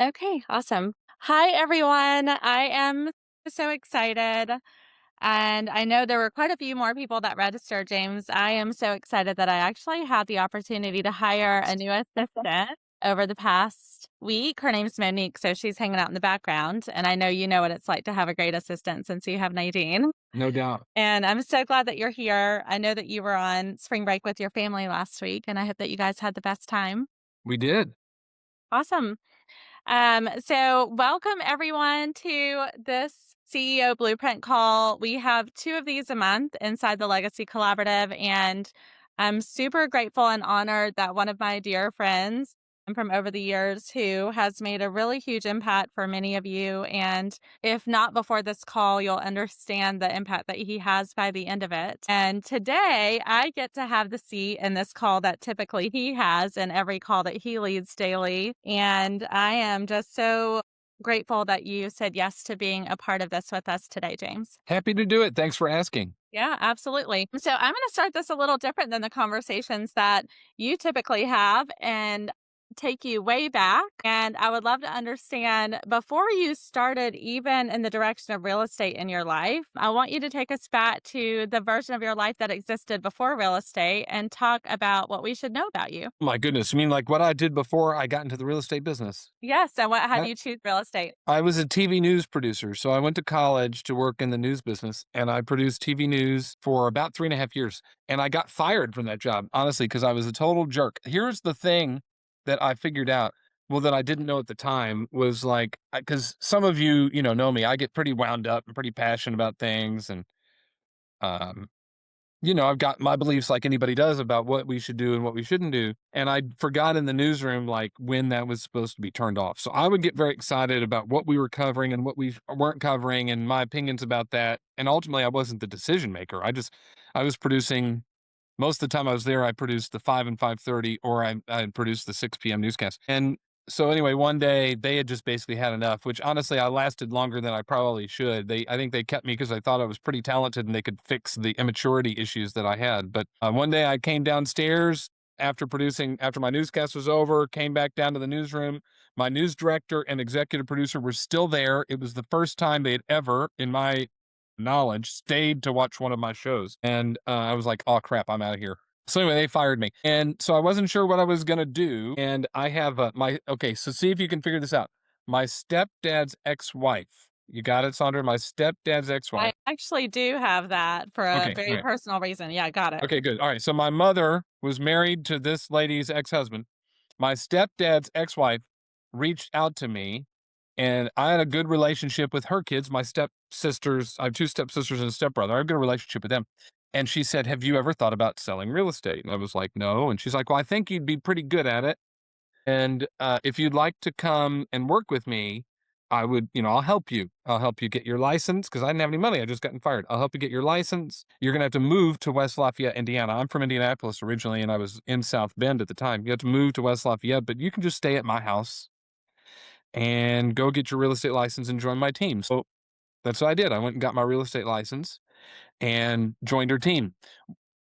Okay, awesome. Hi, everyone. I am so excited. And I know there were quite a few more people that registered, James. I am so excited that I actually had the opportunity to hire a new assistant over the past week. Her name's Monique, so she's hanging out in the background. And I know you know what it's like to have a great assistant since you have Nadine. No doubt. And I'm so glad that you're here. I know that you were on spring break with your family last week, and I hope that you guys had the best time. We did. Awesome. So welcome everyone to this CEO Blueprint call. We have two of these a month inside the Legacy Collaborative, and I'm super grateful and honored that one of my dear friends from over the years who has made a really huge impact for many of you. And if not before this call, you'll understand the impact that he has by the end of it. And today I get to have the seat in this call that typically he has in every call that he leads daily. And I am just so grateful that you said yes to being a part of this with us today, James. Happy to do it. Thanks for asking. Yeah, absolutely. So I'm going to start this a little different than the conversations that you typically have and take you way back. And I would love to understand before you started even in the direction of real estate in your life, I want you to take us back to the version of your life that existed before real estate and talk about what we should know about you. My goodness. You mean like what I did before I got into the real estate business? Yes. And what had I, you choose real estate? I was a TV news producer. So I went to college to work in the news business and I produced TV news for about 3.5 years. And I got fired from that job, honestly, because I was a total jerk. Here's the thing that I figured out. Well, that I didn't know at the time was like, because some of you, know me, I get pretty wound up and pretty passionate about things. And, um, I've got my beliefs like anybody does about what we should do and what we shouldn't do. And I forgot in the newsroom, like when that was supposed to be turned off. So I would get very excited about what we were covering and what we weren't covering and my opinions about that. And ultimately, I wasn't the decision maker. I was producing most of the time I was there, I produced the 5 and 5:30, or I produced the 6 p.m. newscast. And so anyway, one day they had just basically had enough, which honestly I lasted longer than I probably should. I think they kept me because I thought I was pretty talented and they could fix the immaturity issues that I had. But one day I came downstairs after my newscast was over, came back down to the newsroom. My news director and executive producer were still there. It was the first time they had ever, in my knowledge, stayed to watch one of my shows. And I was like, oh crap, I'm out of here. So anyway, they fired me. And so I wasn't sure what I was going to do. And I have okay, so see if you can figure this out. My stepdad's ex-wife. You got it, Saundra? My stepdad's I ex-wife. actually do have that for a Okay, all very right. personal reason. Yeah, got it. Okay, good. All right. So my mother was married to this lady's ex-husband. My stepdad's ex-wife reached out to me and I had a good relationship with her kids, my stepsisters. I have two stepsisters and a stepbrother. I have a good relationship with them. And she said, have you ever thought about selling real estate? And I was like, no. And she's like, well, I think you'd be pretty good at it. And if you'd like to come and work with me, I would, I'll help you. I'll help you get your license because I didn't have any money. I just gotten fired. I'll help you get your license. You're going to have to move to West Lafayette, Indiana. I'm from Indianapolis originally, and I was in South Bend at the time. You have to move to West Lafayette, but you can just stay at my house and go get your real estate license and join my team. So that's what I did. I went and got my real estate license and joined her team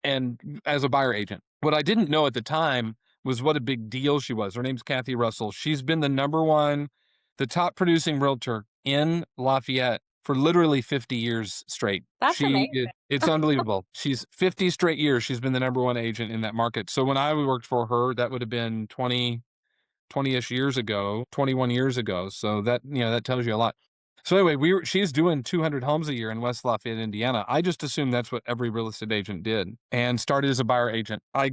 and as a buyer agent. What I didn't know at the time was what a big deal she was. Her name's Kathy Russell. She's been the top producing realtor in Lafayette for literally 50 years straight. That's amazing. It's unbelievable. She's 50 straight years. She's been the number one agent in that market. So when I worked for her, that would have been 20-ish years ago, 21 years ago. So that tells you a lot. So anyway, she's doing 200 homes a year in West Lafayette, Indiana. I just assumed that's what every real estate agent did and started as a buyer agent. I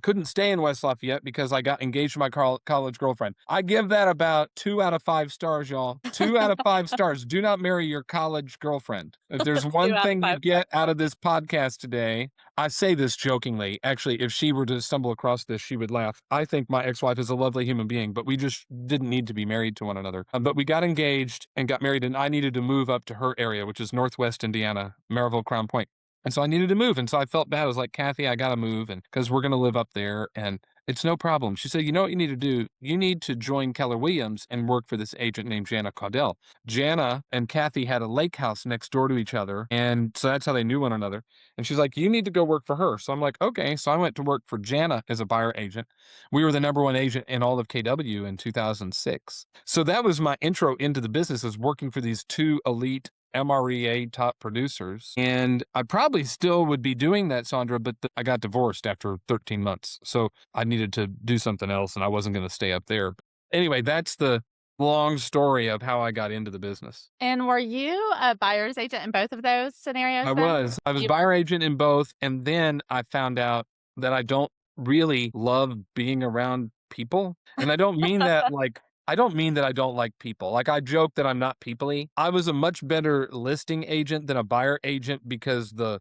couldn't stay in West Lafayette because I got engaged to my college girlfriend. I give that about 2 out of 5 stars, y'all. 2 out of 5 stars. Do not marry your college girlfriend. If there's Two one out of thing you five. get out of this podcast today, I say this jokingly. Actually, if she were to stumble across this, she would laugh. I think my ex-wife is a lovely human being, but we just didn't need to be married to one another. But we got engaged and got married, and I needed to move up to her area, which is Northwest Indiana, Maryville, Crown Point. And so I needed to move. And so I felt bad. I was like, Kathy, I got to move. And because we're going to live up there. And It's no problem. She said, "You know what you need to do? You need to join Keller Williams and work for this agent named Jana Caudell." Jana and Kathy had a lake house next door to each other, and so that's how they knew one another. And she's like, "You need to go work for her." So I'm like, "Okay." So I went to work for Jana as a buyer agent. We were the number one agent in all of KW in 2006. So that was my intro into the business, is working for these two elite MREA top producers. And I probably still would be doing that, Saundra, but I got divorced after 13 months. So I needed to do something else and I wasn't going to stay up there. Anyway, that's the long story of how I got into the business. And were you a buyer's agent in both of those scenarios I then? was. I was You buyer agent in both, and then I found out that I don't really love being around people, and I don't mean that I don't like people. Like, I joke that I'm not people-y. I was a much better listing agent than a buyer agent because the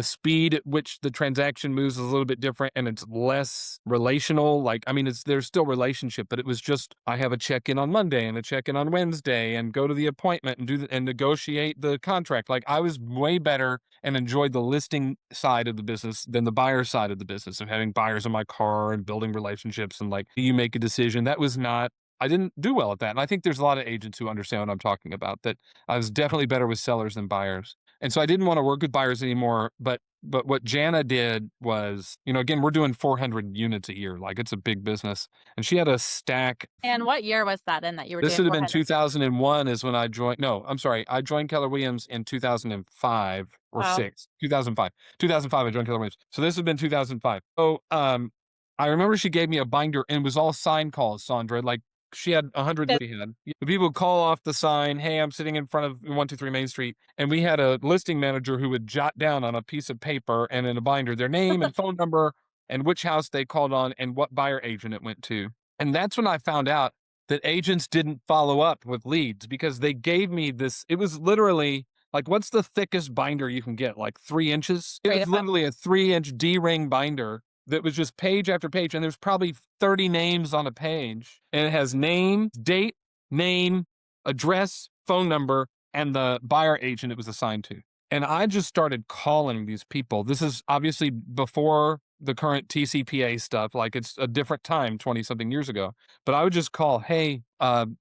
speed at which the transaction moves is a little bit different and it's less relational. Like, I mean, there's still relationship, but it was just I have a check-in on Monday and a check-in on Wednesday and go to the appointment and and negotiate the contract. Like, I was way better and enjoyed the listing side of the business than the buyer side of the business of having buyers in my car and building relationships and like you make a decision. That was not I didn't do well at that. And I think there's a lot of agents who understand what I'm talking about, that I was definitely better with sellers than buyers. And so I didn't want to work with buyers anymore. But what Jana did was, again, we're doing 400 units a year. Like, it's a big business. And she had a stack. and what year was that in that you were This doing would have been 400? 2001 is when I joined. No, I'm sorry. I joined Keller Williams in 2005 or Wow. 6. 2005. 2005 I joined Keller Williams. So this would have been 2005. So I remember she gave me a binder and it was all sign calls, Saundra. Like, she had 100 Good. we had. The people would call off the sign, "Hey, I'm sitting in front of 123 Main Street." And we had a listing manager who would jot down on a piece of paper and in a binder their name and phone number and which house they called on and what buyer agent it went to. And that's when I found out that agents didn't follow up with leads because they gave me this. It was literally like, what's the thickest binder you can get? Like 3 inches? It 3 to was 5. literally a 3-inch D-ring binder that was just page after page. And there's probably 30 names on a page. And it has name, date, name, address, phone number, and the buyer agent it was assigned to. And I just started calling these people. This is obviously before the current TCPA stuff. Like, it's a different time, 20 something years ago. But I would just call, "Hey,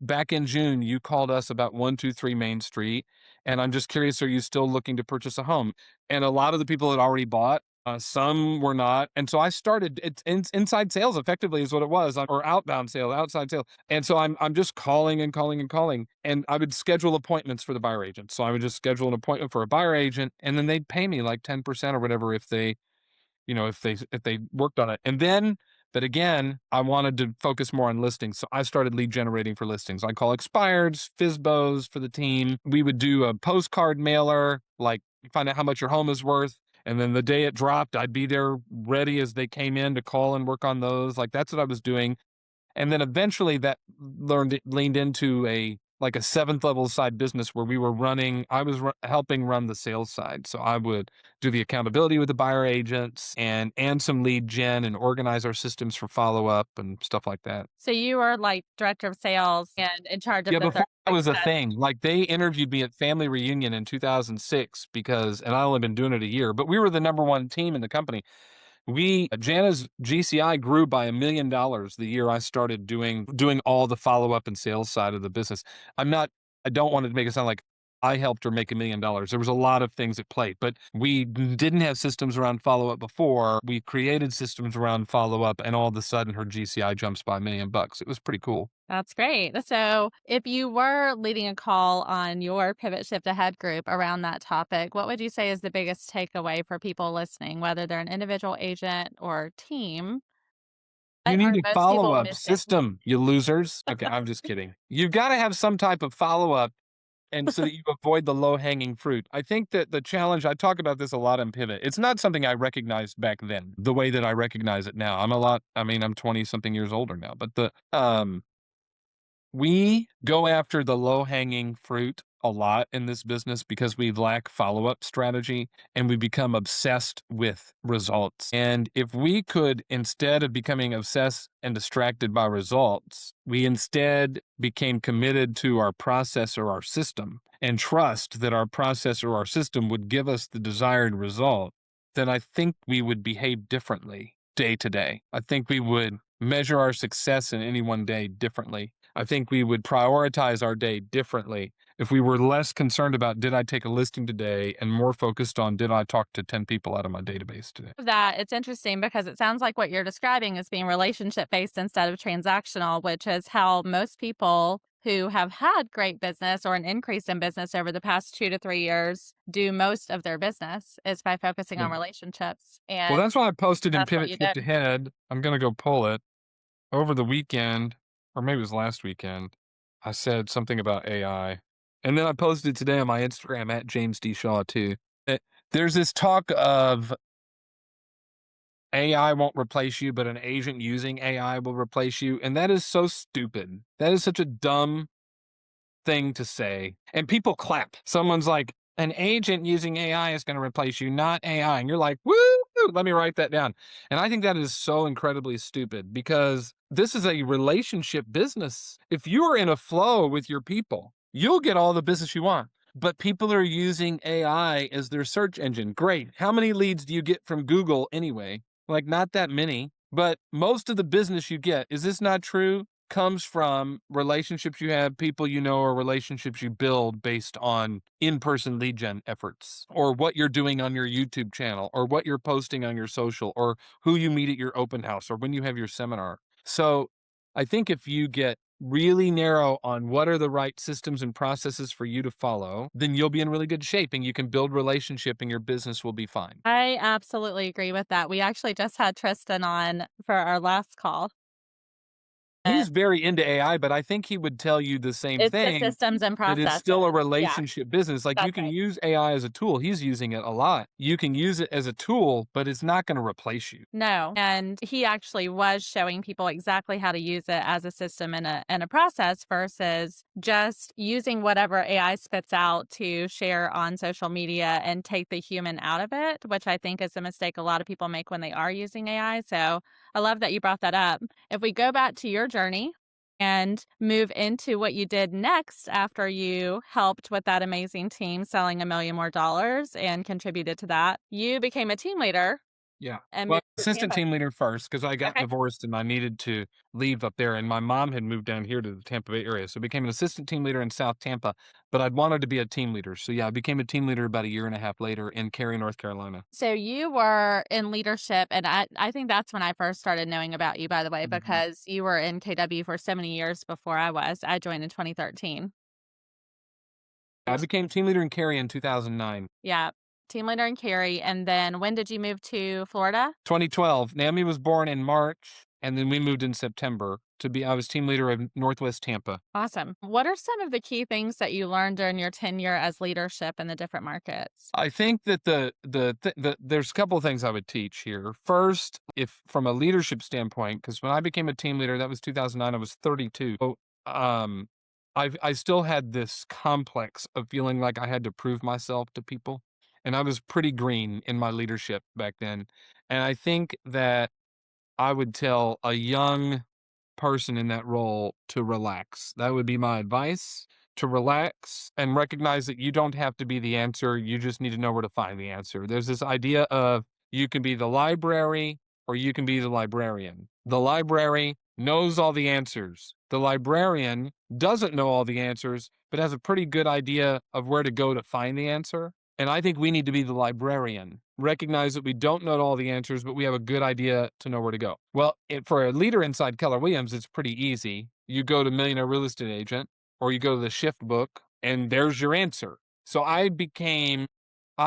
back in June, you called us about 123 Main Street. And I'm just curious, are you still looking to purchase a home?" And a lot of the people had already bought. Some were not. And so I started, it's inside sales effectively is what it was, or outbound sale, outside sale. And so I'm just calling and calling and calling. And I would schedule appointments for the buyer agent. So I would just schedule an appointment for a buyer agent and then they'd pay me like 10% or whatever if they worked on it. And then, but again, I wanted to focus more on listings. So I started lead generating for listings. I call expireds, FISBOs for the team. We would do a postcard mailer, like find out how much your home is worth. And then the day it dropped, I'd be there ready as they came in to call and work on those. Like, that's what I was doing. And then eventually that leaned into a seventh level side business where I was helping run the sales side. So I would do the accountability with the buyer agents and some lead gen and organize our systems for follow up and stuff like that. So you were like director of sales and in charge of Yeah, the before that 36 was a set. thing. Like, they interviewed me at Family Reunion in 2006 and I only been doing it a year, but we were the number one team in the company. Jana's GCI grew by $1 million the year I started doing all the follow-up and sales side of the business. I don't want to make it sound like I helped her make $1 million. There was a lot of things at play, but we didn't have systems around follow-up before. We created systems around follow-up, and all of a sudden her GCI jumps by $1 million. It was pretty cool. That's great. So if you were leading a call on your Pivot Shift Ahead group around that topic, what would you say is the biggest takeaway for people listening, whether they're an individual agent or team? You What need are a most people follow-up missing? system, you losers. Okay, I'm just kidding. You've gotta have some type of follow-up and so that you avoid the low-hanging fruit. I think that the challenge I talk about this a lot on Pivot. It's not something I recognized back then, the way that I recognize it now. I'm 20 something years older now, but we go after the low-hanging fruit a lot in this business because we lack follow-up strategy and we become obsessed with results. And if we could, instead of becoming obsessed and distracted by results, we instead became committed to our process or our system and trust that our process or our system would give us the desired result, then I think we would behave differently. day to day. I think we would measure our success in any one day differently. I think we would prioritize our day differently if we were less concerned about did I take a listing today and more focused on did I talk to 10 people out of my database today. That it's interesting because it sounds like what you're describing is being relationship based instead of transactional, which is how most people who have had great business or an increase in business over the past 2 to 3 years do most of their business is by focusing on relationships. Well, And that's why I posted in that's what Pivot you Shift did. Ahead. I'm gonna go pull it over the weekend, or maybe it was last weekend. I said something about AI, and then I posted today on my Instagram at James D Shaw too. That there's this talk of AI won't replace you, but an agent using AI will replace you, and that is so stupid. That is such a dumb thing to say. And people clap. Someone's like, an agent using AI is going to replace you, not AI. And you're like, woo, let me write that down. And I think that is so incredibly stupid because this is a relationship business. If you are in a flow with your people, you'll get all the business you want. But people are using AI as their search engine. Great. How many leads do you get from Google anyway? Like, not that many. But most of the business you get, is this not true? Comes from relationships you have, people you know, or relationships you build based on in-person lead gen efforts, or what you're doing on your YouTube channel, or what you're posting on your social, or who you meet at your open house, or when you have your seminar. So I think if you get really narrow on what are the right systems and processes for you to follow, then you'll be in really good shape and you can build relationship and your business will be fine. I absolutely agree with that. We actually just had Tristan on for our last call. And He's very into AI, but I think he would tell you the same it's the thing, systems and that it's still a processes. Yeah, relationship business. Like, you that's can right. use AI as a tool. He's using it a lot. You can use it as a tool, but it's not gonna replace you. No, and he actually was showing people exactly how to use it as a system and a process versus just using whatever AI spits out to share on social media and take the human out of it, which I think is a mistake a lot of people make when they are using AI. So I love that you brought that up. If we go back to your journey and move into what you did next after you helped with that amazing team selling $1 million more and contributed to that, you became a team leader Yeah. and Well, moved to assistant Tampa. team leader first because I got Okay. divorced and I needed to leave up there, and my mom had moved down here to the Tampa Bay area, so I became an assistant team leader in South Tampa, but I'd wanted to be a team leader. So, yeah, I became a team leader about a year and a half later in Cary, North Carolina. So you were in leadership, and I think that's when I first started knowing about you, by the way, Mhm. because you were in KW for so many years before I was. I joined in 2013. I became team leader in Cary in 2009. Yeah, team leader in Cary, and then when did you move to Florida? 2012, Naomi was born in March, and then we moved in September to be I was team leader of Northwest Tampa. Awesome. What are some of the key things that you learned during your tenure as leadership in the different markets? I think that there's a couple of things I would teach here. First, if from a leadership standpoint, because when I became a team leader, that was 2009, I was 32. So, um, I still had this complex of feeling like I had to prove myself to people, and I was pretty green in my leadership back then. And I think that I would tell a young person in that role to relax. That would be my advice, to relax and recognize that you don't have to be the answer. You just need to know where to find the answer. There's this idea of you can be the library or you can be the librarian. The library knows all the answers. The librarian doesn't know all the answers, but has a pretty good idea of where to go to find the answer. And I think we need to be the librarian. Recognize that we don't know all the answers, but we have a good idea to know where to go. Well, for a leader inside Keller Williams, it's pretty easy. You go to Millionaire Real Estate Agent or you go to the Shift book, and there's your answer. So I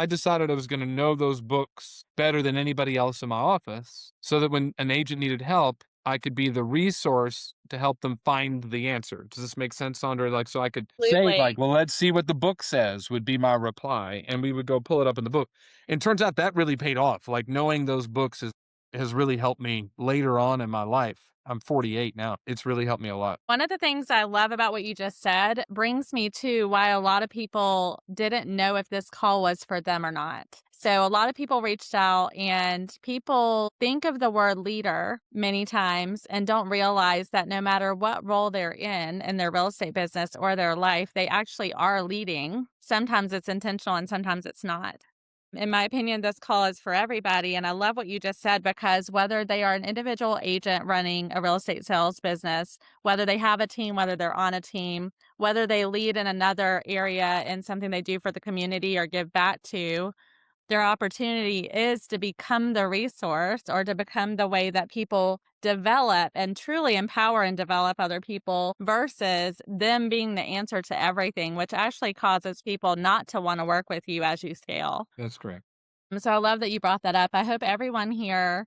decided I was going to know those books better than anybody else in my office so that when an agent needed help, I could be the resource to help them find the answer. Does this make sense, Saundra? Like, so I could say, Absolutely. like, well, let's see what the book says would be my reply. And we would go pull it up in the book. And turns out that really paid off. Like, knowing those books has really helped me later on in my life. I'm 48 now. It's really helped me a lot. One of the things I love about what you just said brings me to why a lot of people didn't know if this call was for them or not. So, a lot of people reached out, and people think of the word leader many times and don't realize that no matter what role they're in their real estate business or their life, they actually are leading. Sometimes it's intentional and sometimes it's not. In my opinion, this call is for everybody. And I love what you just said because whether they are an individual agent running a real estate sales business, whether they have a team, whether they're on a team, whether they lead in another area in something they do for the community or give back to, their opportunity is to become the resource or to become the way that people develop and truly empower and develop other people versus them being the answer to everything, which actually causes people not to want to work with you as you scale. That's correct. So I love that you brought that up. I hope everyone here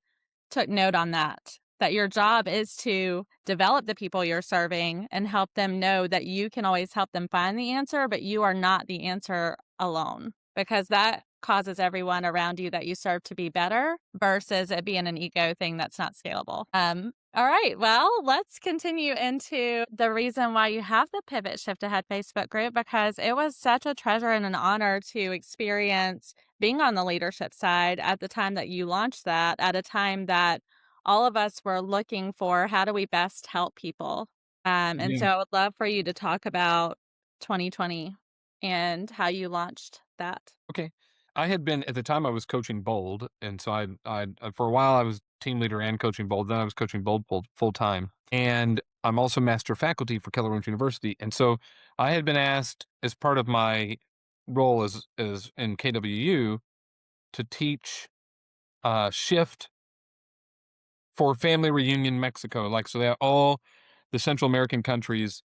took note on that, that your job is to develop the people you're serving and help them know that you can always help them find the answer, but you are not the answer alone because that causes everyone around you that you serve to be better versus it being an ego thing that's not scalable. All right. Well, let's continue into the reason why you have the Pivot Shift Ahead Facebook group because it was such a treasure and an honor to experience being on the leadership side at the time that you launched that, at a time that all of us were looking for how do we best help people. And Yeah. so I would love for you to talk about 2020 and how you launched that. Okay. I had been at the time I was coaching Bold, and so I for a while I was team leader and coaching Bold. Then I was coaching Bold full time, and I'm also master faculty for Keller Williams University. And so I had been asked as part of my role as in KWU to teach shift for family reunion Mexico. Like, so they have all the Central American countries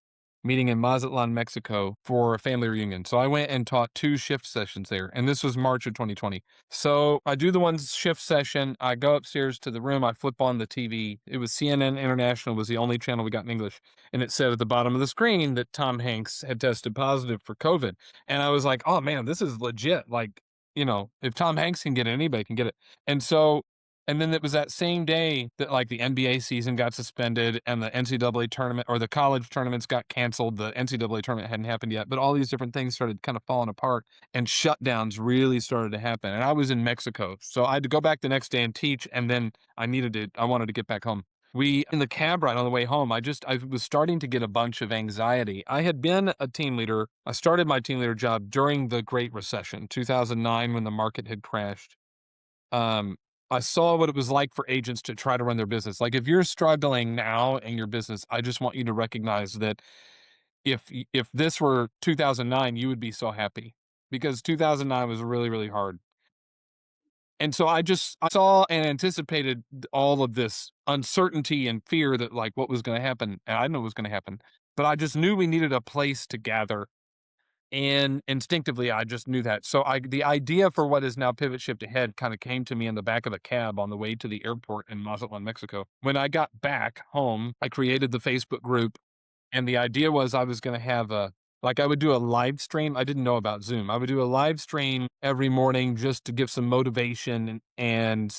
meeting in Mazatlan, Mexico for a family reunion. So I went and taught 2 shift sessions there, and this was March of 2020. So I do the one shift session, I go upstairs to the room, I flip on the TV. It was CNN International was the only channel we got in English, and it said at the bottom of the screen that Tom Hanks had tested positive for COVID. And I was like, "Oh man, this is legit." Like, if Tom Hanks can get it, anybody can get it. And so and then it was that same day that, like, the NBA season got suspended and the NCAA tournament or the college tournaments got canceled. The NCAA tournament hadn't happened yet, but all these different things started kind of falling apart and shutdowns really started to happen. And I was in Mexico, so I had to go back the next day and teach, and then I wanted to get back home. In the cab ride on the way home, I was starting to get a bunch of anxiety. I had been a team leader. I started my team leader job during the Great Recession, 2009, when the market had crashed. um, I saw what it was like for agents to try to run their business. Like, if you're struggling now in your business, I just want you to recognize that if this were 2009, you would be so happy because 2009 was really, really hard. And so I saw and anticipated all of this uncertainty and fear that, like, what was going to happen. And I know what was going to happen, but I just knew we needed a place to gather, and instinctively, I just knew that. So the idea for what is now Pivot Shift Ahead kind of came to me in the back of the cab on the way to the airport in Mazatlan, Mexico. When I got back home, I created the Facebook group, and the idea was I was going to have I would do a live stream. I didn't know about Zoom. I would do a live stream every morning just to give some motivation and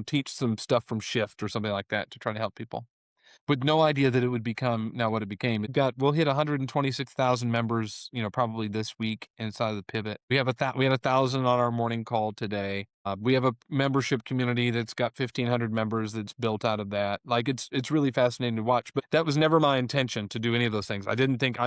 teach some stuff from Shift or something like that to try to help people, with no idea that it would become now what it became. We'll hit 126,000 members, probably this week inside of the Pivot. We had 1,000 on our morning call today. We have a membership community that's got 1,500 members that's built out of that. Like, it's really fascinating to watch. But that was never my intention to do any of those things. I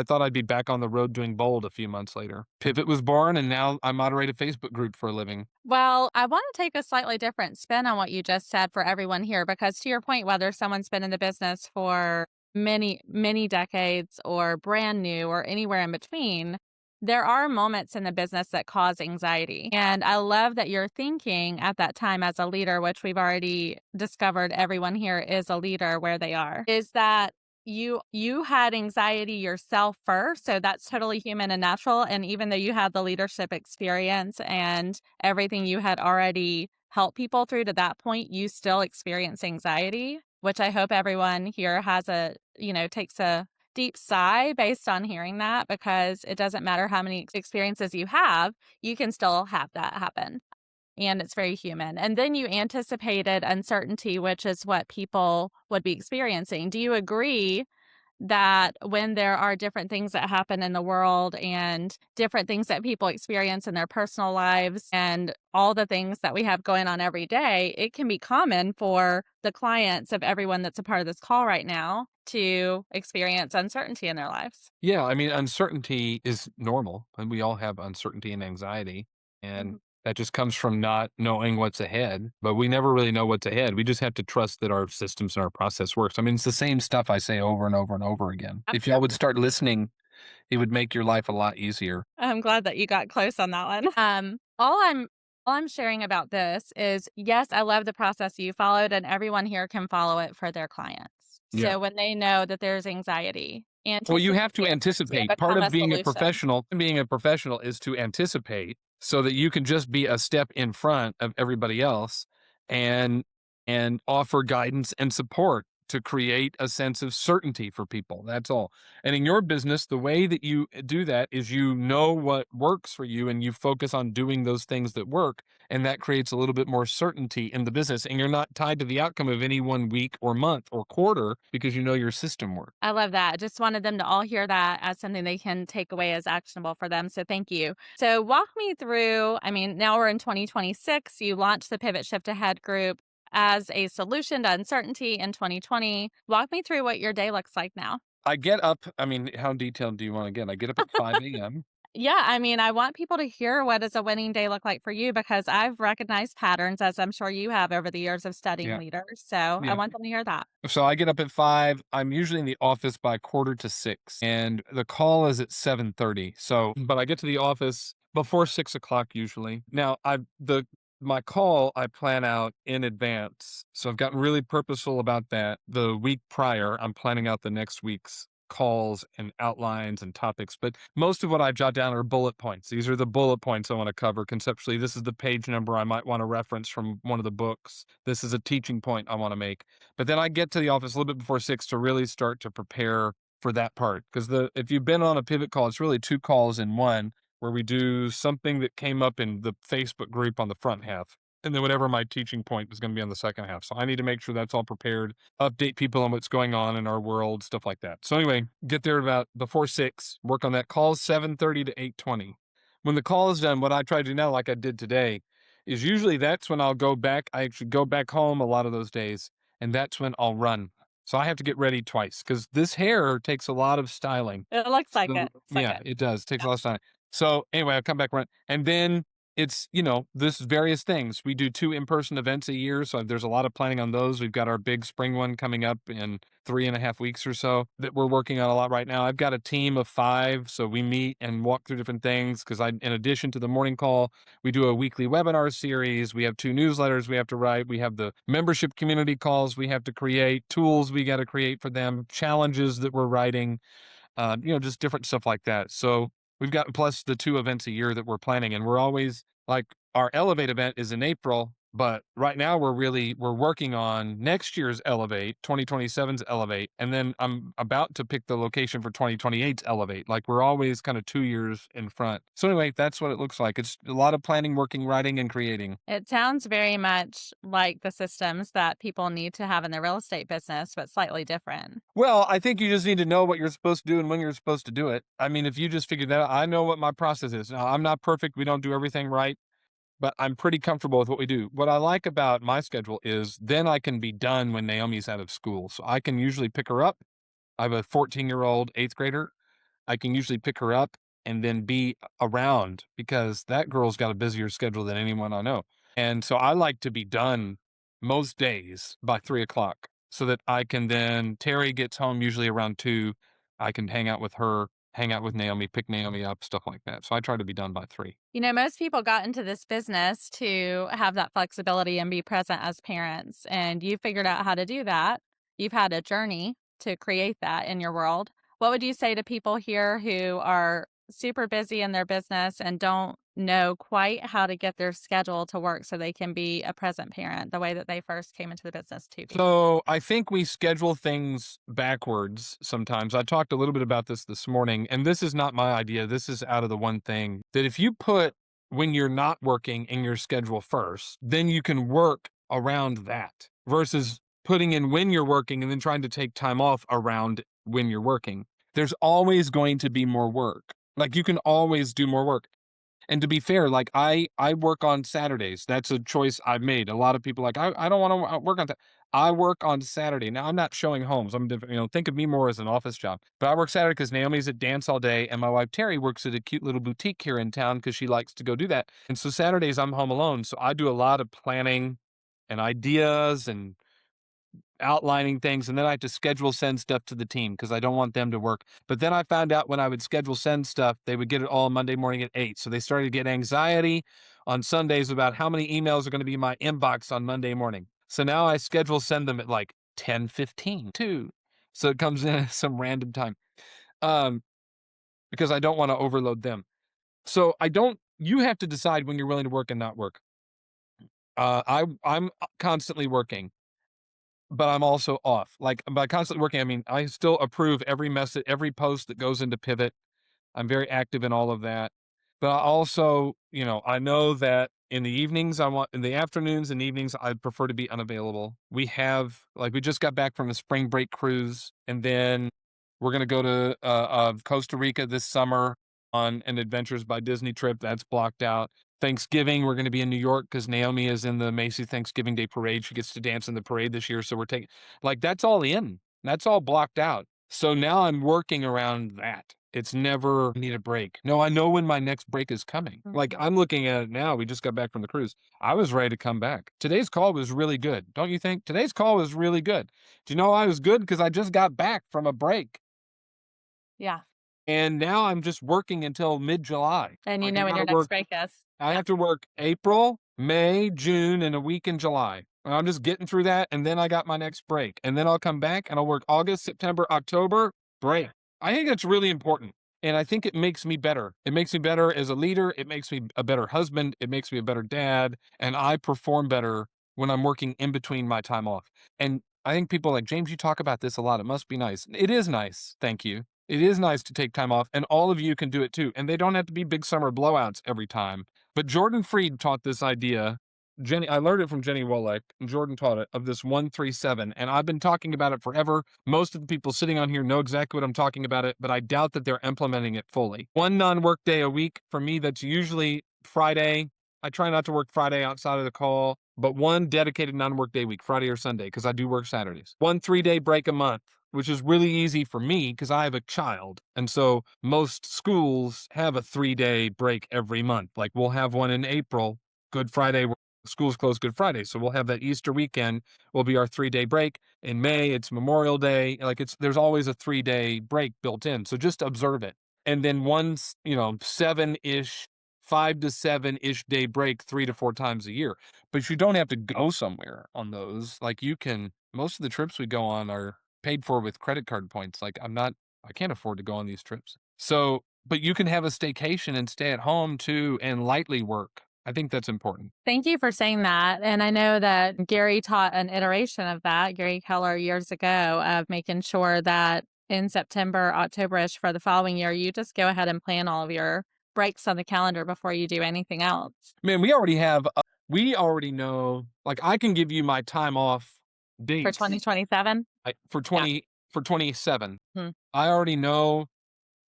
thought I'd be back on the road doing Bold a few months later. Pivot was born, and now I moderate a Facebook group for a living. Well, I want to take a slightly different spin on what you just said for everyone here, because to your point, whether someone's been in the business for many, many decades or brand new or anywhere in between, there are moments in the business that cause anxiety. And I love that you're thinking at that time as a leader, which we've already discovered everyone here is a leader where they are, is that you had anxiety yourself first, so that's totally human and natural. And even though you had the leadership experience and everything you had already helped people through to that point, you still experience anxiety, which I hope everyone here takes a deep sigh based on hearing that, because it doesn't matter how many experiences you have, you can still have that happen. And it's very human. And then you anticipated uncertainty, which is what people would be experiencing. Do you agree that when there are different things that happen in the world and different things that people experience in their personal lives and all the things that we have going on every day, it can be common for the clients of everyone that's a part of this call right now to experience uncertainty in their lives? Yeah, I mean, uncertainty is normal, and we all have uncertainty and anxiety. And Mhm. That just comes from not knowing what's ahead, but we never really know what's ahead. We just have to trust that our systems and our process works. I mean, it's the same stuff I say over and over and over again. If y'all would start listening, it would make your life a lot easier. I'm glad that you got close on that one. All I'm sharing about this is, yes, I love the process you followed, and everyone here can follow it for their clients. Yeah. So when they know that there's anxiety, Well, you anticipate have to to anticipate. Part become a of solution. being a professional is to anticipate so that you can just be a step in front of everybody else and offer guidance and support to create a sense of certainty for people. That's all. And in your business, the way that you do that is you know what works for you and you focus on doing those things that work. And that creates a little bit more certainty in the business. And you're not tied to the outcome of any one week or month or quarter because you know your system works. I love that. I just wanted them to all hear that as something they can take away as actionable for them. So thank you. So walk me through, I mean, now we're in 2026. You launched the Pivot Shift Ahead group as a solution to uncertainty in 2020. Walk me through what your day looks like now. I get up I mean, how detailed do you wanna get? I get up at 5 a.m. Yeah, I mean, I want people to hear what does a winning day look like for you because I've recognized patterns, as I'm sure you have over the years of studying Yeah, leaders. So I yeah. want them to hear that. So I get up at 5. I'm usually in the office by quarter to 6, and the call is at 7:30. So but I get to the office before 6 o'clock usually. Now, I the my call, I plan out in advance, so I've gotten really purposeful about that. The week prior, I'm planning out the next week's calls and outlines and topics, but most of what I jot down are bullet points. These are the bullet points I wanna cover conceptually. This is the page number I might wanna reference from one of the books. This is a teaching point I wanna make. But then I get to the office a little bit before 6 to really start to prepare for that part. Because the if you've been on a pivot call, it's really 2 calls in 1 where we do something that came up in the Facebook group on the front half, and then whatever my teaching point is gonna be on the second half. So I need to make sure that's all prepared, update people on what's going on in our world, stuff like that. So anyway, get there about before 6, work on that. Call 7:30 to 8:20. When the call is done, what I try to do now, like I did today, is usually that's when I'll go back. I actually go back home a lot of those days and that's when I'll run. So I have to get ready twice because this hair takes a lot of styling. It looks like So it. Looks like yeah, it. it does. Takes Yeah. a lot of styling. So anyway, I come back run, and then it's this various things. We do 2 in-person events a year, so there's a lot of planning on those. We've got our big spring one coming up in 3.5 weeks or so that we're working on a lot right now. I've got a team of 5, so we meet and walk through different things because in addition to the morning call, we do a weekly webinar series. We have 2 newsletters we have to write. We have the membership community calls we have to create, tools we got to create for them, challenges that we're writing, just different stuff like that. So we've got plus the 2 events a year that we're planning, and we're always like our Elevate event is in April, but right now we're working on next year's Elevate, 2027's Elevate, and then I'm about to pick the location for 2028's Elevate. Like we're always kind of 2 years in front. So anyway, that's what it looks like. It's a lot of planning, working, writing, and creating. It sounds very much like the systems that people need to have in their real estate business, but slightly different. Well, I think you just need to know what you're supposed to do and when you're supposed to do it. I mean, if you just figure that out, I know what my process is. Now, I'm not perfect. We don't do everything right, but I'm pretty comfortable with what we do. What I like about my schedule is then I can be done when Naomi's out of school. So I can usually pick her up. I have a 14-year-old eighth grader. I can usually pick her up and then be around because that girl's got a busier schedule than anyone I know. And so I like to be done most days by 3 o'clock so that I can then, Terry gets home usually around 2. I can hang out with her, hang out with Naomi, pick Naomi up, stuff like that. So I try to be done by 3. You know, most people got into this business to have that flexibility and be present as parents, and you figured out how to do that. You've had a journey to create that in your world. What would you say to people here who are super busy in their business and don't know quite how to get their schedule to work so they can be a present parent the way that they first came into the business to be? So I think we schedule things backwards sometimes. I talked a little bit about this morning, and this is not my idea. This is out of the one thing that if you put when you're not working in your schedule first, then you can work around that versus putting in when you're working and then trying to take time off around when you're working. There's always going to be more work. Like you can always do more work. And to be fair, like I work on Saturdays. That's a choice I've made. A lot of people like I don't want to work on that. I work on Saturday. Now I'm not showing homes. I'm different, think of me more as an office job. But I work Saturday because Naomi's at dance all day, and my wife Terry works at a cute little boutique here in town because she likes to go do that. And so Saturdays I'm home alone. So I do a lot of planning and ideas and outlining things, and then I have to schedule send stuff to the team because I don't want them to work. But then I found out when I would schedule send stuff, they would get it all Monday morning at 8. So they started to get anxiety on Sundays about how many emails are going to be in my inbox on Monday morning. So now I schedule send them at like 10:15 too. So it comes in at some random time. Um, because I don't want to overload them. So I don't you have to decide when you're willing to work and not work. I'm constantly working, but I'm also off. Like, by constantly working, I mean, I still approve every message, every post that goes into Pivot. I'm very active in all of that. But I also, I know that in the evenings, in the afternoons and evenings, I prefer to be unavailable. We just got back from a spring break cruise, and then we're going to go to Costa Rica this summer on an Adventures by Disney trip. That's blocked out. Thanksgiving, we're going to be in New York because Naomi is in the Macy's Thanksgiving Day Parade. She gets to dance in the parade this year. So we're taking, like, that's all in. That's all blocked out. So now I'm working around that. It's never need a break. No, I know when my next break is coming. Like, I'm looking at it now. We just got back from the cruise. I was ready to come back. Today's call was really good. Don't you think? Today's call was really good. Do you know I was good? Because I just got back from a break. Yeah. And now I'm just working until mid-July. And you Like, I know when gotta your next work break is. I Yeah. have to work April, May, June, and a week in July. And I'm just getting through that, and then I got my next break. And then I'll come back and I'll work August, September, October, break. I think that's really important. And I think it makes me better. It makes me better as a leader. It makes me a better husband. It makes me a better dad. And I perform better when I'm working in between my time off. And I think people like, James, you talk about this a lot. It must be nice. It is nice. Thank you. It is nice to take time off, and all of you can do it too. And they don't have to be big summer blowouts every time. But Jordan Freed taught this idea. I learned it from Jenny Wolek, and Jordan taught it, of this 137. And I've been talking about it forever. Most of the people sitting on here know exactly what I'm talking about it, but I doubt that they're implementing it fully. One non-work day a week for me, that's usually Friday. I try not to work Friday outside of the call, but one dedicated non-work day a week, Friday or Sunday, because I do work Saturdays. One 3-day break a month, which is really easy for me because I have a child. And so most schools have a 3-day break every month. Like, we'll have one in April, Good Friday. Schools close Good Friday. So we'll have that Easter weekend will be our 3-day break. In May, it's Memorial Day. Like, there's always a 3-day break built in. So just observe it. And then one, 7-ish, 5 to 7-ish day break 3 to 4 times a year. But you don't have to go somewhere on those. Like, most of the trips we go on are paid for with credit card points. Like, I can't afford to go on these trips. So, but you can have a staycation and stay at home too and lightly work. I think that's important. Thank you for saying that. And I know that Gary taught an iteration of that, Gary Keller, years ago, of making sure that in September, October-ish for the following year, you just go ahead and plan all of your breaks on the calendar before you do anything else. Man, we already know, like, I can give you my time off For dates 2027? for Yeah. 27. Hmm. I already know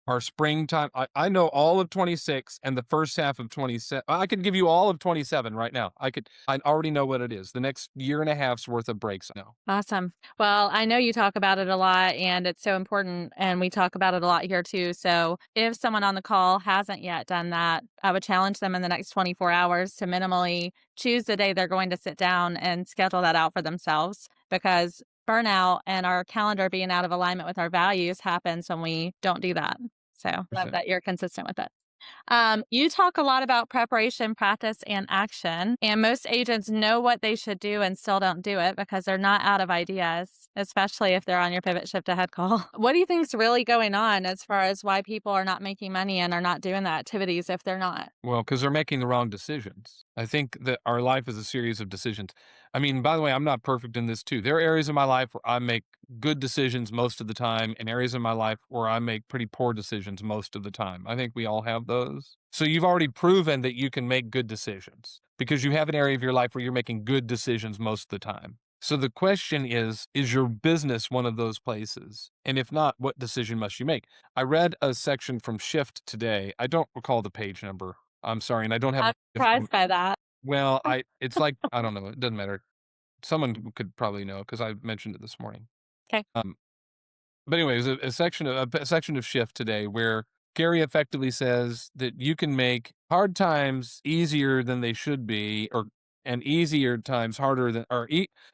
our springtime. I know all of 26 and the first half of 27. I could give you all of 27 right now. I already know what it is. The next year and a half's worth of breaks now. Awesome. Well, I know you talk about it a lot and it's so important, and we talk about it a lot here too. So, if someone on the call hasn't yet done that, I would challenge them in the next 24 hours to minimally choose the day they're going to sit down and schedule that out for themselves, because burnout and our calendar being out of alignment with our values happens when we don't do that. So, love that you're consistent with it. You talk a lot about preparation, practice, and action. And most agents know what they should do and still don't do it because they're not out of ideas, especially if they're on your pivot shift ahead call. What do you think is really going on as far as why people are not making money and are not doing the activities if they're not? Well, because 'cause they're making the wrong decisions. I think that our life is a series of decisions. I mean, by the way, I'm not perfect in this too. There are areas of my life where I make good decisions most of the time, and areas of my life where I make pretty poor decisions most of the time. I think we all have those. So you've already proven that you can make good decisions because you have an area of your life where you're making good decisions most of the time. So the question is your business one of those places? And if not, what decision must you make? I read a section from Shift today. I don't recall the page number. I'm sorry, and I don't have I'm surprised by that. well, I it's like, I don't know, it doesn't matter. Someone could probably know because I mentioned it this morning. Okay. Um, but anyways, a section of Shift today where Gary effectively says that you can make hard times easier than they should be, or and easier times harder than or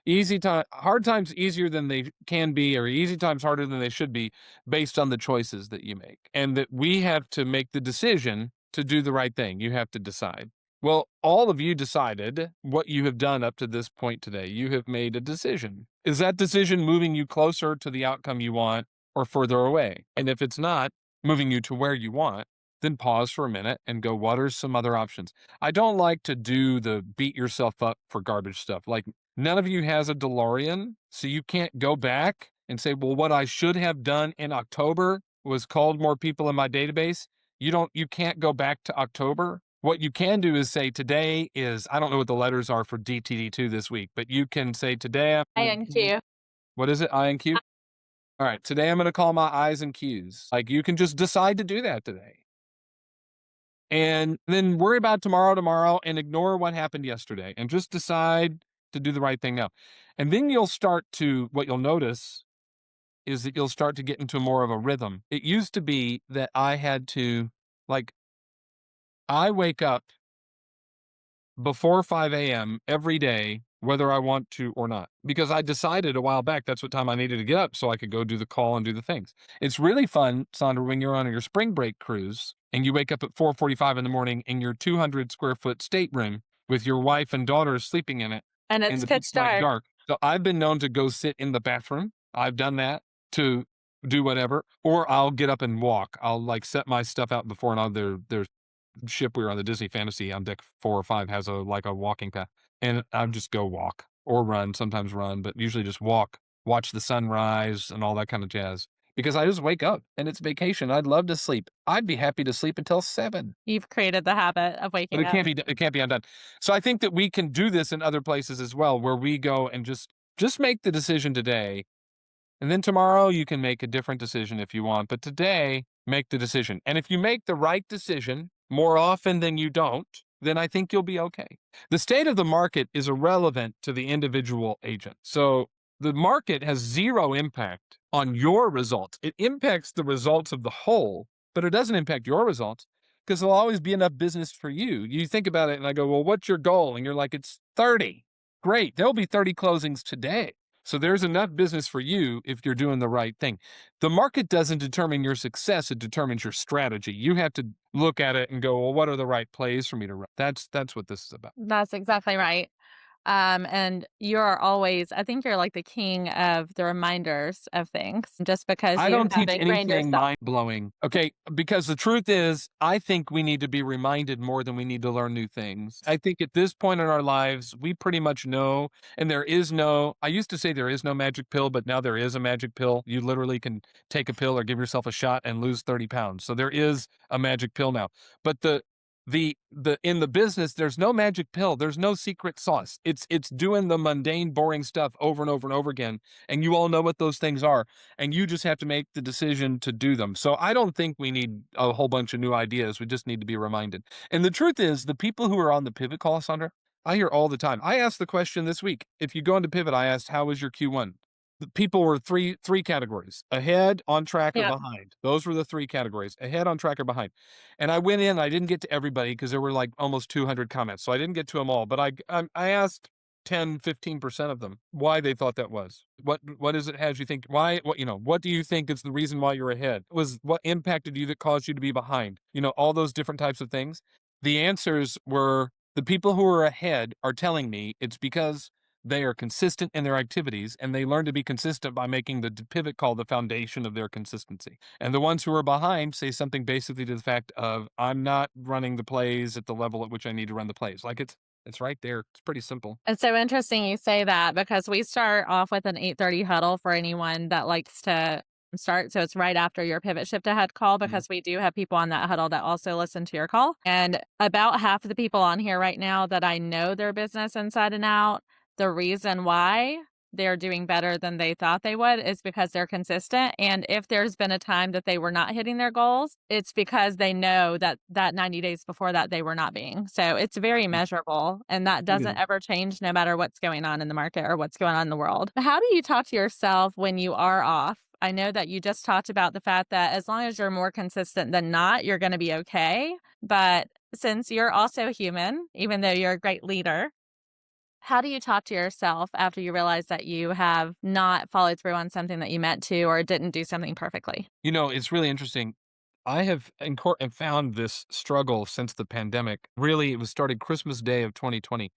easy time hard times easier than they can be, or easy times harder than they should be, based on the choices that you make, and that we have to make the decision to do the right thing. You have to decide. Well, all of you decided what you have done up to this point today. You have made a decision. Is that decision moving you closer to the outcome you want or further away? And if it's not moving you to where you want, then pause for a minute and go, what are some other options? I don't like to do the beat yourself up for garbage stuff. Like, none of you has a DeLorean, so you can't go back and say, well, what I should have done in October was called more people in my database. You can't go back to October. What you can do is say today is, I don't know what the letters are for DTD2 this week, but you can say today I I'm, am too. what is it? I and Q? All right, today I'm going to call my I's and Q's. Like, you can just decide to do that today. And then worry about tomorrow and ignore what happened yesterday and just decide to do the right thing now. And then what you'll notice is that you'll start to get into more of a rhythm. It used to be that like, I wake up before 5 a.m. every day, whether I want to or not, because I decided a while back that's what time I needed to get up so I could go do the call and do the things. It's really fun, Saundra, when you're on your spring break cruise and you wake up at 4:45 in the morning in your 200 square foot stateroom with your wife and daughters sleeping in it And in it's the pitch pitch black dark. dark. So I've been known to go sit in the bathroom. I've done that to do whatever, or I'll get up and walk. I'll like set my stuff out before, and there's ship we were on, the Disney Fantasy, on deck 4 or 5 has a walking path, and I just go walk or run, sometimes run, but usually just walk, watch the sunrise and all that kind of jazz, because I just wake up and it's vacation. I'd love to sleep. I'd be happy to sleep until 7, You've created the habit of but waking up. it can't be undone. So I think that we can do this in other places as well, where we go and just make the decision today, and then tomorrow you can make a different decision if you want. But today, make the decision. And if you make the right decision more often than you don't, then I think you'll be okay. The state of the market is irrelevant to the individual agent. So the market has zero impact on your results. It impacts the results of the whole, but it doesn't impact your results because there'll always be enough business for you. You think about it and I go, well, what's your goal? And you're like, it's 30. Great. There'll be 30 closings today. So there's enough business for you if you're doing the right thing. The market doesn't determine your success, it determines your strategy. You have to look at it and go, well, what are the right plays for me to run? That's what this is about. That's exactly right. And you're always, I think you're like the king of the reminders of things just because I you don't have teach ingrained anything yourself. mind blowing. Okay. Because the truth is, I think we need to be reminded more than we need to learn new things. I think at this point in our lives, we pretty much know, and I used to say there is no magic pill, but now there is a magic pill. You literally can take a pill or give yourself a shot and lose 30 pounds. So there is a magic pill now. But in the business, there's no magic pill. There's no secret sauce. It's doing the mundane, boring stuff over and over and over again. And you all know what those things are, and you just have to make the decision to do them. So I don't think we need a whole bunch of new ideas. We just need to be reminded. And the truth is, the people who are on the pivot call, Sandra, I hear all the time. I asked the question this week. If you go into pivot, I asked, how was your Q1? The people were three categories: ahead, on track, or Yeah. behind. Those were the three categories: ahead, on track, or behind. And I went in, I didn't get to everybody because there were like almost 200 comments. So I didn't get to them all, but I asked 10-15% of them why they thought that was. What is it has you think why what do you think is the reason why you're ahead? Was what impacted you that caused you to be behind? All those different types of things. The answers were, the people who are ahead are telling me it's because they are consistent in their activities, and they learn to be consistent by making the pivot call the foundation of their consistency. And the ones who are behind say something basically to the fact of, I'm not running the plays at the level at which I need to run the plays. Like, it's right there. It's pretty simple. It's so interesting you say that because we start off with an 8:30 huddle for anyone that likes to start. So it's right after your pivot shift ahead call Mhm. because we do have people on that huddle that also listen to your call. And about half of the people on here right now that I know their business inside and out, the reason why they're doing better than they thought they would is because they're consistent. And if there's been a time that they were not hitting their goals, it's because they know that that 90 days before that they were not being. So it's very measurable, and that It doesn't is. ever change no matter what's going on in the market or what's going on in the world. How do you talk to yourself when you are off? I know that you just talked about the fact that as long as you're more consistent than not, you're going to be okay. But since you're also human, even though you're a great leader, how do you talk to yourself after you realize that you have not followed through on something that you meant to or didn't do something perfectly? It's really interesting. I have and found this struggle since the pandemic. Really, it was started Christmas Day of 2020,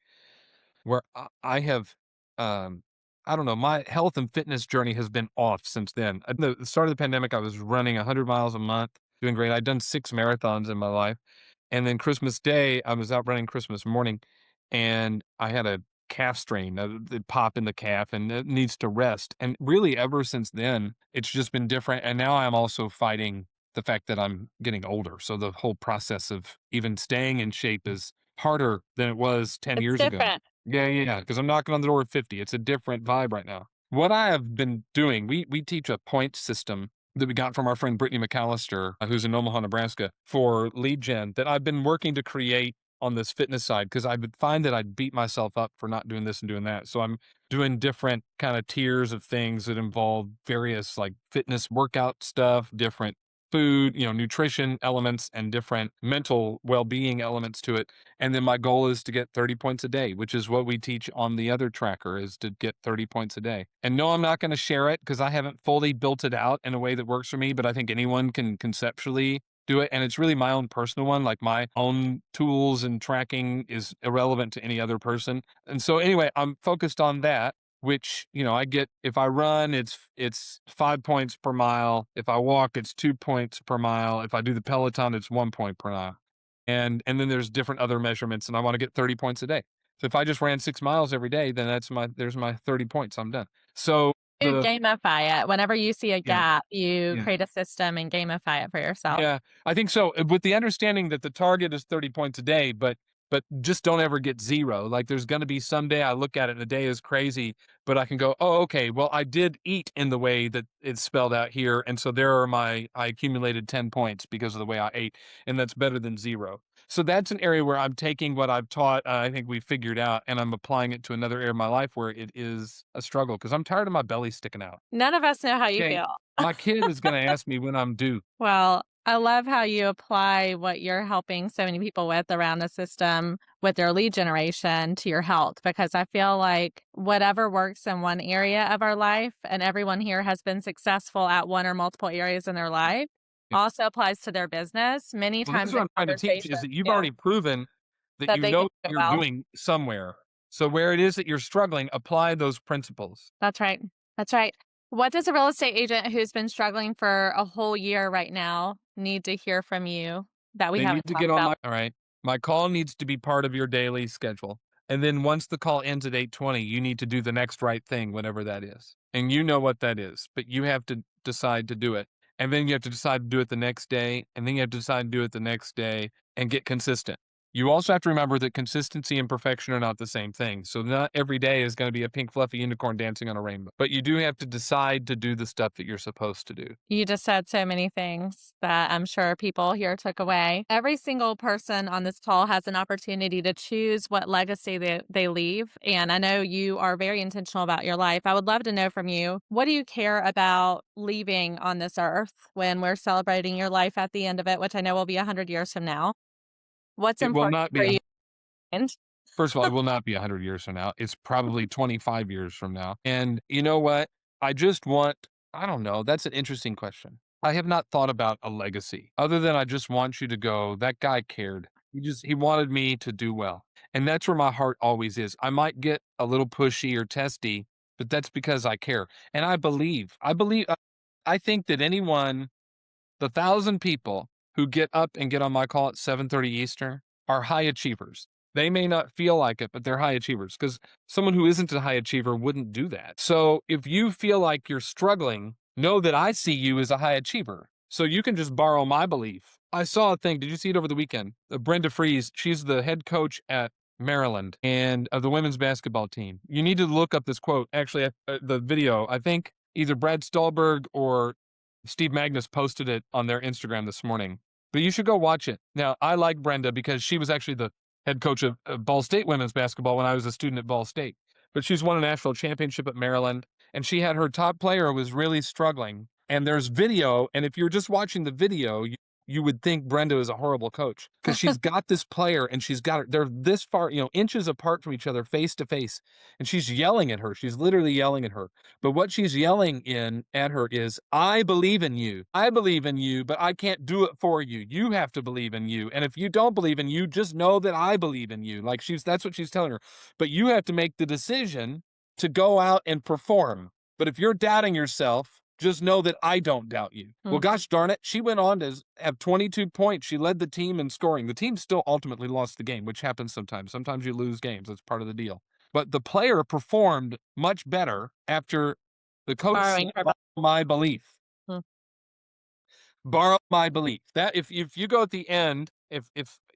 where I have, um, I don't know, my health and fitness journey has been off since then. At the start of the pandemic, I was running 100 miles a month, doing great. I'd done 6 marathons in my life. And then Christmas Day, I was out running Christmas morning, and I had a calf strain, the pop in the calf, and it needs to rest. And really, ever since then, it's just been different. And now I'm also fighting the fact that I'm getting older. So the whole process of even staying in shape is harder than it was 10 It's years ago. different. Yeah, yeah, yeah. Because I'm knocking on the door of 50. It's a different vibe right now. What I have been doing, we teach a point system that we got from our friend Brittany McAllister, who's in Omaha, Nebraska, for lead gen that I've been working to create on this fitness side because I would find that I'd beat myself up for not doing this and doing that. So I'm doing different kind of tiers of things that involve various like fitness workout stuff, different food, nutrition elements, and different mental well-being elements to it. And then my goal is to get 30 points a day, which is what we teach on the other tracker, is to get 30 points a day. And no, I'm not going to share it because I haven't fully built it out in a way that works for me, but I think anyone can conceptually do it. And it's really my own personal one. Like my own tools and tracking is irrelevant to any other person. And so anyway, I'm focused on that, which, I get if I run, it's 5 points per mile. If I walk, it's 2 points per mile. If I do the Peloton, it's 1 point per mile. And then there's different other measurements, and I want to get 30 points a day. So if I just ran 6 miles every day, then there's my 30 points. I'm done. So You the gamify it. Whenever you see a yeah, gap, you yeah. create a system and gamify it for yourself. Yeah, I think so, with the understanding that the target is 30 points a day, but just don't ever get 0. Like, there's gonna be some day I look at it and the day is crazy, but I can go, "Oh, okay, well, I did eat in the way that it's spelled out here, and so I accumulated 10 points because of the way I ate, and that's better than 0." So that's an area where I'm taking what I've taught, I think we figured out, and I'm applying it to another area of my life where it is a struggle because 'cause I'm tired of my belly sticking out. None of us know how you Okay, feel. my kid is gonna ask me when I'm due. Well, I love how you apply what you're helping so many people with around the system with their lead generation to your health, because I feel like whatever works in one area of our life, and everyone here has been successful at one or multiple areas in their life, also applies to their business. Many Well, that's times what in I'm trying to teach is conversation, that you've yeah, already proven that that you they can know do it you're well. doing somewhere. So where it is that you're struggling, apply those principles. That's right. That's right. What does a real estate agent who's been struggling for a whole year right now need to hear from you that we They need haven't to talked get on about? my all right. My call needs to be part of your daily schedule. And then once the call ends at 8:20, you need to do the next right thing, whatever that is. And you know what that is, but you have to decide to do it. And then you have to decide to do it the next day, and then you have to decide to do it the next day and get consistent. You also have to remember that consistency and perfection are not the same thing. So not every day is going to be a pink fluffy unicorn dancing on a rainbow. But you do have to decide to do the stuff that you're supposed to do. You just said so many things that I'm sure people here took away. Every single person on this call has an opportunity to choose what legacy they leave. And I know you are very intentional about your life. I would love to know from you, what do you care about leaving on this earth when we're celebrating your life at the end of it, which I know will be 100 years from now? What's It will important not for be you? First of all, it will not be 100 years from now. It's probably 25 years from now. And you know what? I just want I don't know, that's an interesting question. I have not thought about a legacy other than I just want you to go, "That guy cared. He wanted me to do well." And that's where my heart always is. I might get a little pushy or testy, but that's because I care. And I think that anyone the 1,000 people who get up and get on my call at 7:30 Eastern are high achievers. They may not feel like it, but they're high achievers because someone who isn't a high achiever wouldn't do that. So if you feel like you're struggling, know that I see you as a high achiever. So you can just borrow my belief. I saw a thing. Did you see it over the weekend? Brenda Fries, she's the head coach at Maryland, and of the women's basketball team. You need to look up this quote. Actually, the video, I think either Brad Stolberg or Steve Magnus posted it on their Instagram this morning. But you should go watch it. Now, I like Brenda because she was actually the head coach of Ball State women's basketball when I was a student at Ball State. But she's won a national championship at Maryland, and she had her top player was really struggling. And there's video, and if you're just watching the video, you would think Brenda is a horrible coach because she's got this player and she's got her. They're this far, inches apart from each other, face to face, and she's yelling at her. She's literally yelling at her. But what she's yelling in at her is, "I believe in you. I believe in you, but I can't do it for you. You have to believe in you. And if you don't believe in you, just know that I believe in you." Like that's what she's telling her. But you have to make the decision to go out and perform. But if you're doubting yourself, just know that I don't doubt you. Well, gosh darn it, she went on to have 22 points. She led the team in scoring. The team still ultimately lost the game, which happens sometimes. Sometimes you lose games. That's part of the deal. But the player performed much better after the coach said, Borrowing her. "Borrow my belief. Hmm. Borrow my belief." That if you go at the end, if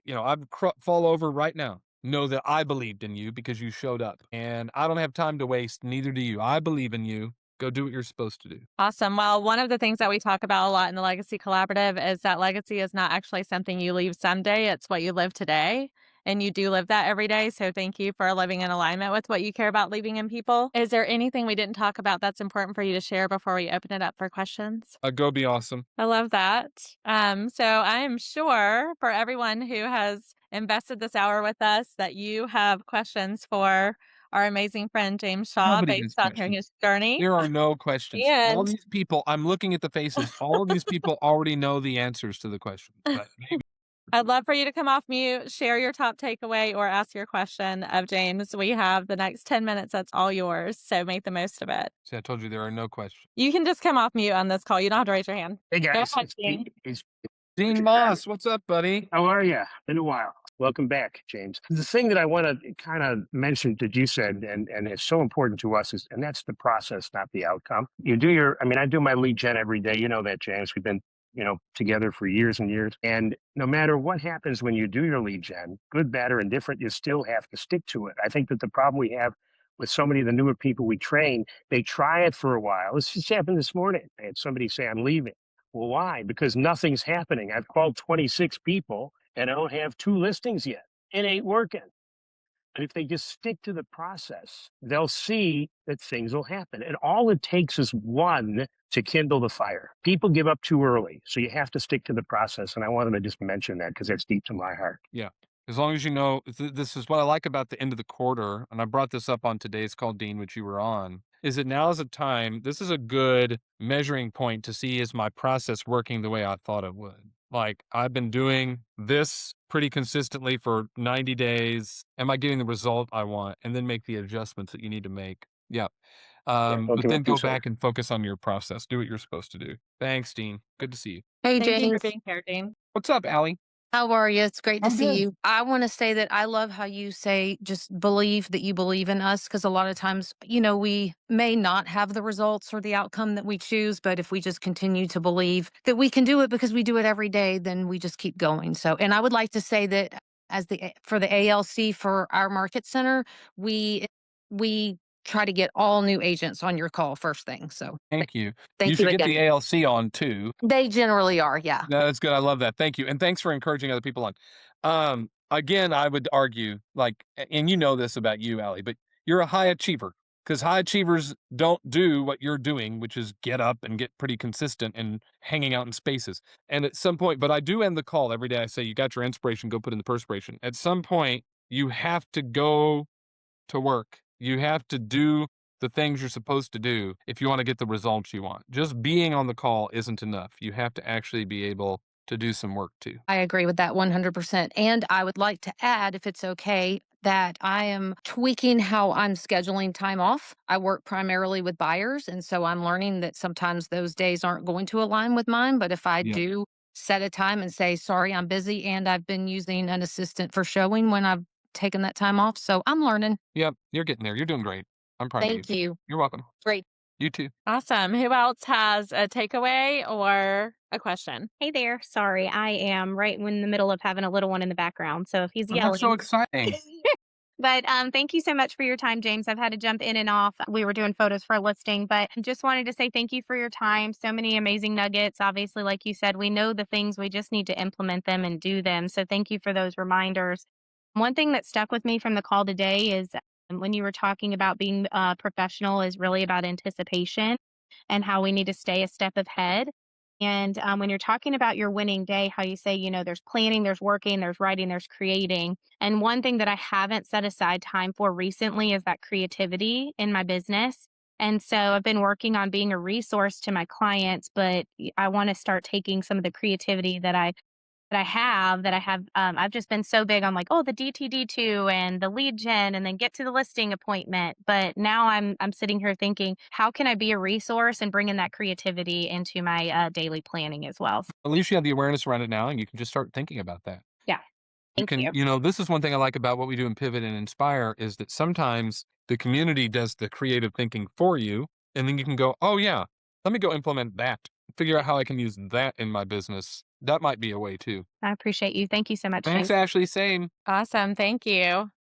I'd fall over right now. Know that I believed in you because you showed up, and I don't have time to waste. Neither do you. I believe in you. Go do what you're supposed to do. Awesome. Well, one of the things that we talk about a lot in the Legacy Collaborative is that legacy is not actually something you leave someday, it's what you live today. And you do live that every day. So thank you for living in alignment with what you care about leaving in people. Is there anything we didn't talk about that's important for you to share before we open it up for questions? Go be awesome. I love that. So I am sure for everyone who has invested this hour with us that you have questions for our amazing friend James Shaw Nobody based has on questions. his journey. There are no questions. All And these people, I'm looking at the faces. All of these people already know the answers to the questions, but maybe I'd love for you to come off mute, share your top takeaway, or ask your question of James. We have the next 10 minutes. That's all yours. So make the most of it. see, I told you there are no questions. You can just come off mute on this call. You don't have to raise your hand. Hey Go guys, ahead, it's Dean. Dean Moss, what's up, buddy? how are you? Been a while. Welcome back, James. The thing that I want to kind of mention that you said, and it's so important to us, is, and that's the process, not the outcome. You do your, I mean, I do my lead gen every day. You know that, James. We've been, together for years and years. And no matter what happens when you do your lead gen, good, bad, or indifferent, you still have to stick to it. I think that the problem we have with so many of the newer people we train, they try it for a while. This just happened this morning. I had somebody say, "I'm leaving." Well, why? Because nothing's happening. I've called 26 people and I don't have 2 listings yet. It ain't working. And if they just stick to the process, they'll see that things will happen. And all it takes is one to kindle the fire. People give up too early. So you have to stick to the process. And I wanted to just mention that because that's deep to my heart. Yeah. As long as you know, this is what I like about the end of the quarter, and I brought this up on today's call, Dean, which you were on, is that now is a time, this is a good measuring point to see is my process working the way I thought it would. Like, I've been doing this pretty consistently for 90 days. Am I getting the result I want? And then make the adjustments that you need to make. Yeah. Yeah, don't But give then up too go soon. back and focus on your process. Do what you're supposed to do. Thanks, Dean. Good to see you. Hey, Thank you for James. being here, Dean. What's up, Allie? How are you? It's great to I'm see good. you. I want to say that I love how you say just believe that you believe in us because a lot of times, we may not have the results or the outcome that we choose, but if we just continue to believe that we can do it because we do it every day, then we just keep going. So, and I would like to say that for the ALC for our market center, we try to get all new agents on your call first thing. So, Thank you. You thank you should get again. the ALC on too. They generally are, yeah. No, that's good. I love that. Thank you. And thanks for encouraging other people on. Again, I would argue, like, and you know this about you, Allie, but you're a high achiever because high achievers don't do what you're doing, which is get up and get pretty consistent and hanging out in spaces. And at some point, but I do end the call every day. I say, you got your inspiration, go put in the perspiration. At some point, you have to go to work. You have to do the things you're supposed to do if you want to get the results you want. Just being on the call isn't enough. You have to actually be able to do some work too. I agree with that 100%. And I would like to add, if it's okay, that I am tweaking how I'm scheduling time off. I work primarily with buyers. And so I'm learning that sometimes those days aren't going to align with mine. But if I Yeah. do set a time and say, sorry, I'm busy, and I've been using an assistant for showing when I've taken that time off. So I'm learning. Yep. You're getting there. You're doing great. I'm proud of you. Thank you. You're welcome. Great. You too. Awesome. Who else has a takeaway or a question? Hey there. Sorry, I am right in the middle of having a little one in the background. So if he's Oh, that's so yelling, exciting. But thank you so much for your time, James. I've had to jump in and off. We were doing photos for a listing, but just wanted to say thank you for your time. So many amazing nuggets. Obviously, like you said, we know the things, we just need to implement them and do them. So thank you for those reminders. One thing that stuck with me from the call today is when you were talking about being professional is really about anticipation and how we need to stay a step ahead. And when you're talking about your winning day, how you say, there's planning, there's working, there's writing, there's creating. And one thing that I haven't set aside time for recently is that creativity in my business. And so I've been working on being a resource to my clients, but I want to start taking some of the creativity that I have. I've just been so big on like, oh, the DTD2 and the lead gen and then get to the listing appointment. But now I'm sitting here thinking, how can I be a resource and bring in that creativity into my daily planning as well? At least you have the awareness around it now, and you can just start thinking about that. Yeah. You Thank can, you. this is one thing I like about what we do in Pivot and Inspire is that sometimes the community does the creative thinking for you, and then you can go, oh, yeah, let me go implement that, figure out how I can use that in my business. That might be a way too. I appreciate you. Thank you so much, Thanks, James. Ashley. Same. Awesome. Thank you.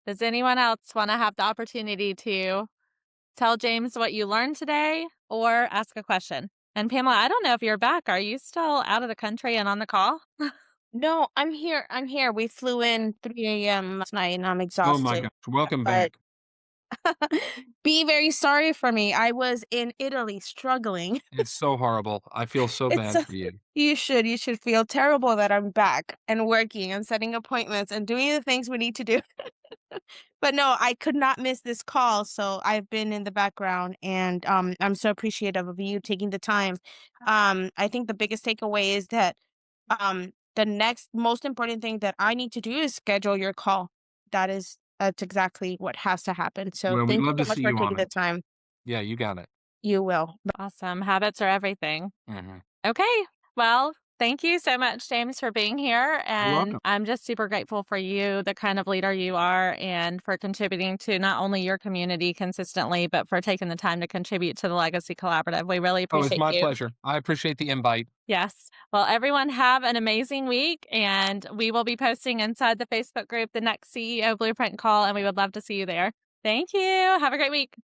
Does anyone else want to have the opportunity to tell James what you learned today or ask a question? And Pamela, I don't know if you're back. Are you still out of the country and on the call? No, I'm here. I'm here. We flew in 3 a.m. last night and I'm Oh my exhausted. gosh. Welcome But back. be very sorry for me. I was in Italy struggling. It's so horrible. I feel so It's bad a, for you. you should feel terrible that I'm back and working and setting appointments and doing the things we need to do. But no, I could not miss this call, so I've been in the background, and I'm so appreciative of you taking the time. I think the biggest takeaway is that the next most important thing that I need to do is schedule your call. That's exactly what has to happen. So Well, we'd thank you love to so much see for you on taking the it. time. Yeah, you got it. You will. Awesome. Habits are everything. Mhm. Okay. Well, thank you so much, James, for being here. You're And welcome. I'm just super grateful for you, the kind of leader you are, and for contributing to not only your community consistently, but for taking the time to contribute to the Legacy Collaborative. We really Oh, it's appreciate my you. pleasure. I appreciate the invite. Yes. Well, everyone have an amazing week, and we will be posting inside the Facebook group the next CEO Blueprint call, and we would love to see you there. Thank you. Have a great week.